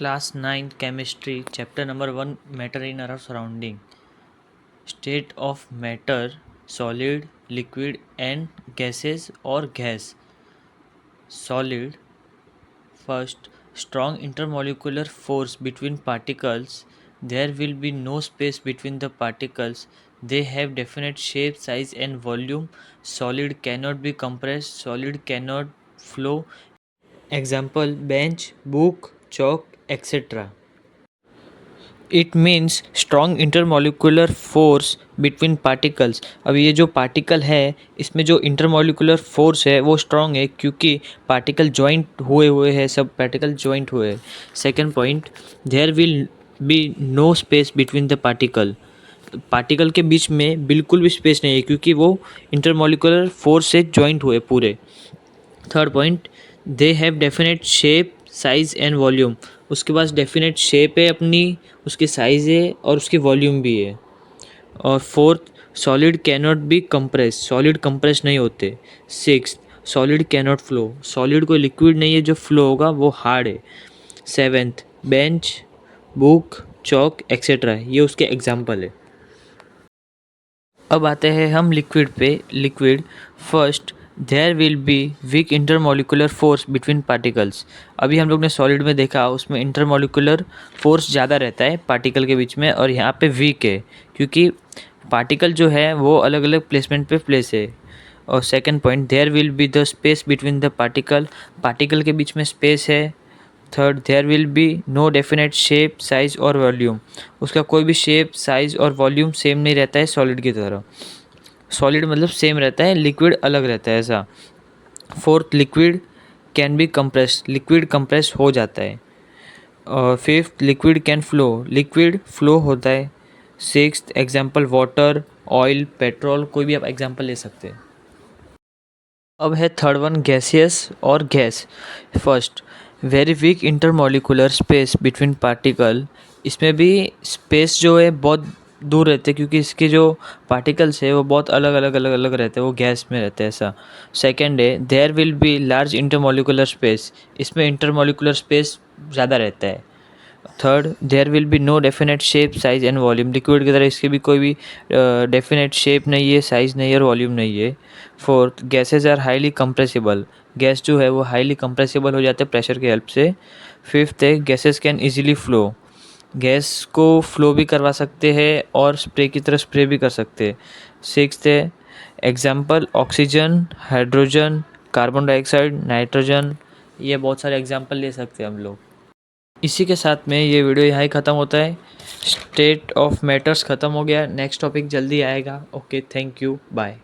Class 9 Chemistry, Chapter number 1, Matter in our surrounding. State of matter, solid, liquid and gases or gas. Solid. First, strong intermolecular force between particles. There will be no space between the particles. They have definite shape, size and volume. Solid cannot be compressed. Solid cannot flow. Example, bench, book, chalk, etc. It means strong intermolecular force between particles. अब ये जो particle है इसमें जो intermolecular force है वो strong है क्योंकि पार्टिकल जॉइंट हुए हैं, सब पार्टिकल जॉइंट हुए हैं। Second point, there will be no space between the particle. Particle के बीच में बिल्कुल भी स्पेस नहीं है क्योंकि वो इंटरमोलिकुलर फोर्स से जॉइंट हुए पूरे। Third point, they have definite shape, size and volume. उसके पास डेफिनेट शेप है अपनी, उसकी साइज़ है और उसकी वॉल्यूम भी है। और fourth, solid cannot be compress. Solid compress नहीं होते। Six, solid cannot flow. Solid कोई लिक्विड नहीं है जो फ्लो होगा, वो हार्ड है। सेवेंथ, बेंच, बुक, चौक एक्सेट्रा, ये उसके एग्जाम्पल है। अब आते हैं हम लिक्विड पे। Liquid, first, there will be weak intermolecular force between particles. अभी हम लोग ने सॉलिड में देखा उसमें इंटरमोलिकुलर फोर्स ज़्यादा रहता है पार्टिकल के बीच में, और यहाँ पे वीक है क्योंकि पार्टिकल जो है वो अलग अलग प्लेसमेंट पे प्लेस है। और second point, there will be the space between the particle. Particle के बीच में स्पेस है। Third, there will be no definite shape, size और वॉल्यूम। उसका कोई भी शेप, साइज़ और वॉल्यूम सेम नहीं रहता है सॉलिड की तरह। सॉलिड मतलब सेम रहता है, लिक्विड अलग रहता है ऐसा। Fourth, liquid can be compress. Liquid compress हो जाता है। और fifth, liquid can flow. Liquid flow होता है। Sixth example, water, oil, petrol, कोई भी आप एग्जाम्पल ले सकते हैं। अब है थर्ड वन, गैसियस और gas. First, very weak intermolecular space between particle. इसमें भी स्पेस जो है बहुत दूर रहते हैं क्योंकि इसके जो पार्टिकल्स है वो बहुत अलग अलग रहते हैं, वो गैस में रहते हैं ऐसा। सेकेंड है, there will be large intermolecular space. इसमें इंटरमोलिकुलर स्पेस ज़्यादा रहता है। Third, there will be no definite shape, size and volume. Liquid की तरह इसके भी कोई भी डेफिनेट शेप नहीं है, साइज़ नहीं है और वॉल्यूम नहीं है। Fourth, gases are highly compressible. Gas जो है वो हाईली कंप्रेसिबल हो जाते हैं प्रेशर की हेल्प से। फिफ्थ है, gases can easily flow. Gas को फ्लो भी करवा सकते हैं और स्प्रे की तरह स्प्रे भी कर सकते हैं। सिक्स्थ है, example, oxygen, hydrogen, carbon dioxide, nitrogen, ये बहुत सारे एग्जाम्पल ले सकते हैं हम लोग। इसी के साथ में ये वीडियो यहाँ ही ख़त्म होता है। स्टेट ऑफ मैटर्स ख़त्म हो गया। नेक्स्ट टॉपिक जल्दी आएगा। Okay, thank you, bye.